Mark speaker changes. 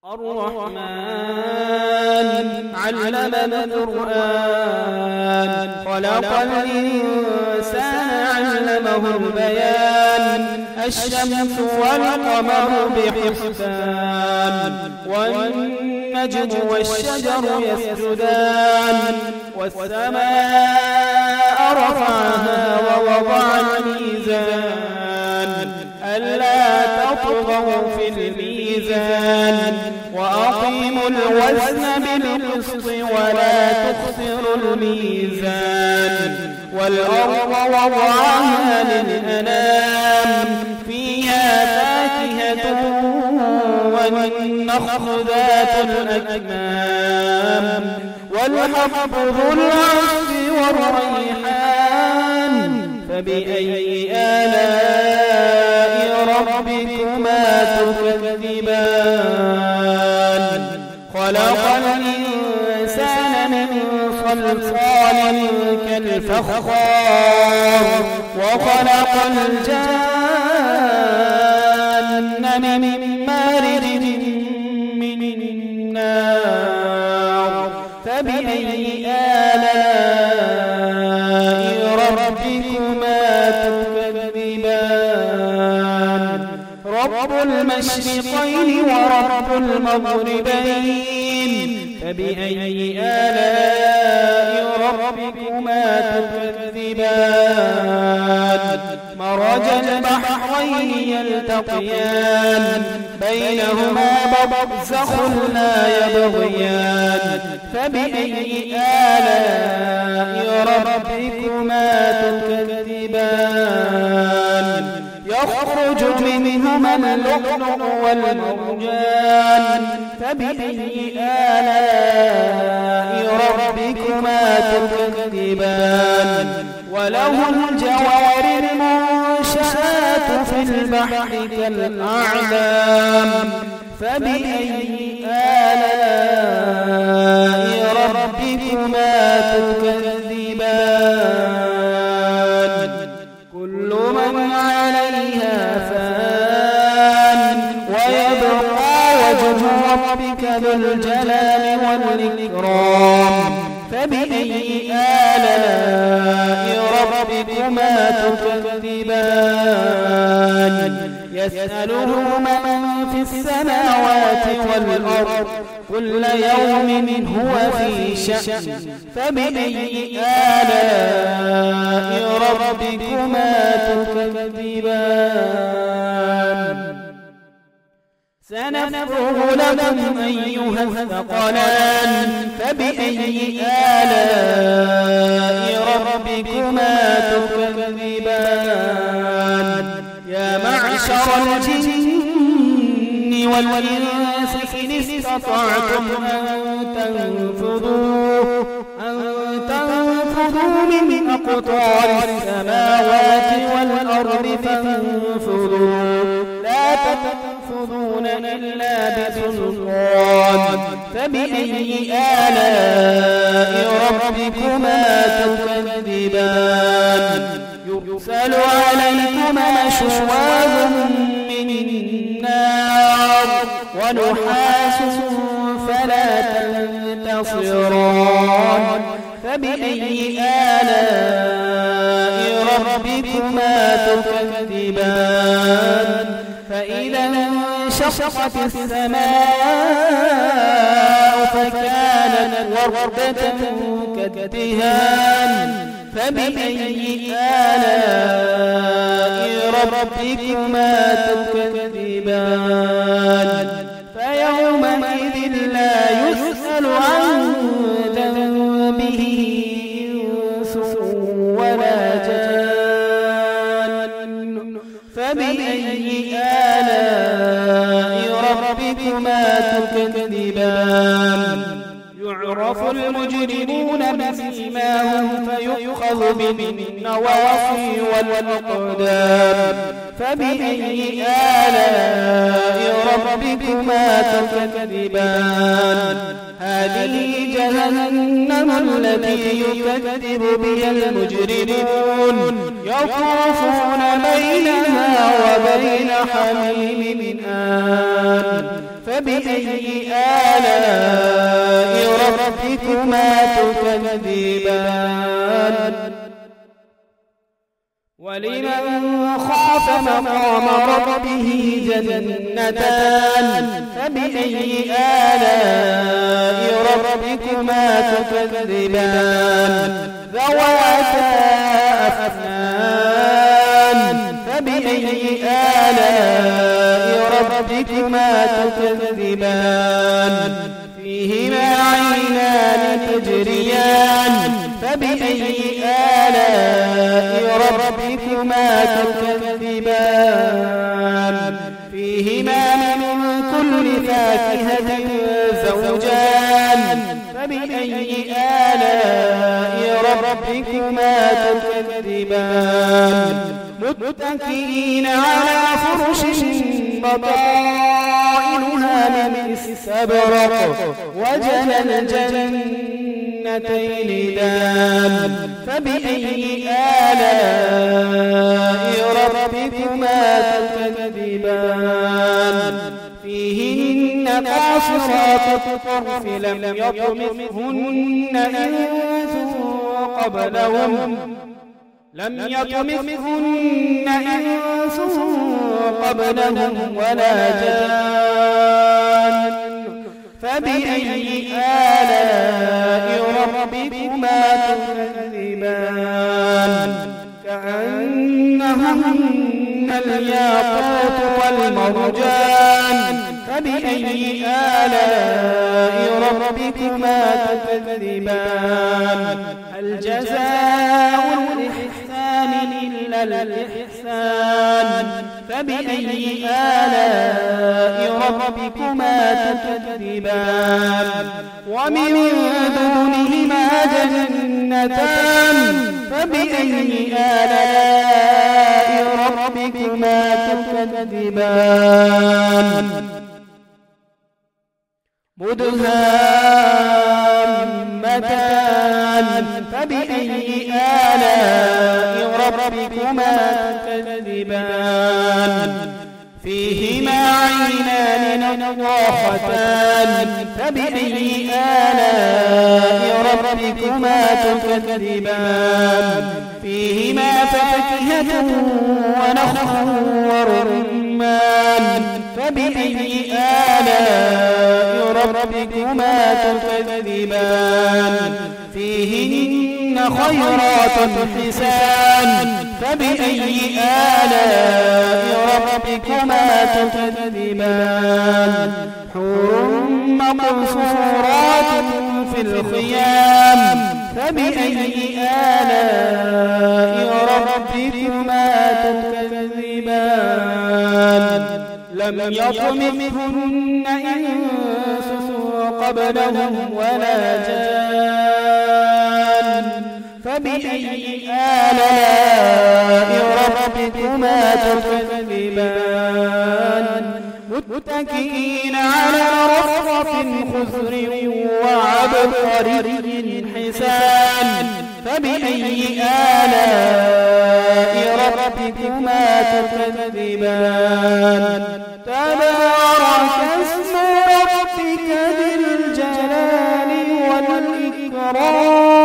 Speaker 1: الرحمن علم القرآن خلق الإنسان علمه البيان الشمس والقمر بحسبان والنجم والشجر يسجدان والسماء رفعها ووضع الميزان ألا تطغوا في الميزان وأقيموا الوزن بالقسط ولا تخسروا الميزان والأرض وضعها للأنام فيها فاكهة والنخل ذات الأكمام والحب ذو العصف والريحان فبأي آلاء ربكما تكذبان خلق الإنسان من صلصال كالفخار وخلق الجان من مارج من النار فبأي آلاء ربكما تكذبان رب المشرقين ورب المغربين فبأي آلاء ربكما تكذبان مرج البحرين يلتقيان بينهما برزخ لا يبغيان فبأي آلاء ربكما تكذبان يخرج منهما اللؤلؤ والمرجان فبأي آلاء ربكما تكذبان وله الجوار المنشآت في البحر كالأعلام فبأي آلاء ربكما تكذبان كل من عليها فان ويبقى وجه ربك ذو الجلال والإكرام فبأي آلاء ربكما تكذبان يسأله من في السماوات والأرض كل يوم هو في شأن فبأي آلاء ربكما تكذبان سنفرغ لكم أيها الثقلان فبأي آلاء ربكما تكذبان يا معشر الجن والإنس إن استطعتم أن تنفذوا من أقطار السماوات والأرض فانفذوا لا تنفذون إلا بسلطان فبأي آلاء ربكما تكذبان يرسل عليكما شواظ من النار ونحاس فلا تنتصران فبأي آلاء ربكما تكذبان فإذا انشقت السماء فكانت وردة كالدهان فبأي آلاء ربكما تكذبان فيومئذ لا يسأل عن ذنبه إنس ولا جان فبأي آلاء ربكما تكذبان يعرف المجرمون بسيماهم فيؤخذ بالنواصي والأقدام فبأي آلاء ربكما تكذبان هذه جهنم التي يكذب بها المجرمون يطوفون بينها وبين حميم آن فبأي آلاء ربكما تكذبان ولمن خاف مقام ربه جنتان فبأي آلاء ربكما تكذبان ذواتا أفنان فبأي آلاء ربكما تكذبان فيهما عينان تجريان فبأي آلاء ربكما تكذبان فيهما من كل فاكهة زوجان فبأي آلاء ربكما تكذبان متكئين على فرش بطائنها من استبرق وجنى الجنتين دان فبأي آلاء ربكما تكذبان فيهن قاصرات الطرف لم يطمثهن إنس قبلهم ولا جان فبأي آلاء ربكما تكذبان كأنهن الياقوت والمرجان فبأي آلاء ربكما تكذبان هل جزاء الإحسان إلا الإحسان فبأي آلاء ربكما تكذبان ومن دونهما جنتان فبأي آلاء ربكما تكذبان مدهامتان فبأي آلاء ربكما تكذبان فيهما عينان نضاختان فبأي آلاء ربكما تكذبان فيهما فاكهة ونخل ورمان فبأي آلاء ربكما تكذبان فيهن خيرات حسان فبأي آلاء ربكما تكذبان حور مقصورات في الخيام فبأي آلاء ربكما تكذبان لم يطمثهن إنس قبلهم ولا جان فبأي آلاء ربكما تكذبان متكئين على رفرف خضر وعبقري حسان فبأي آلاء ربكما تكذبان تبارك اسم ربك ذي الجلال والإكرام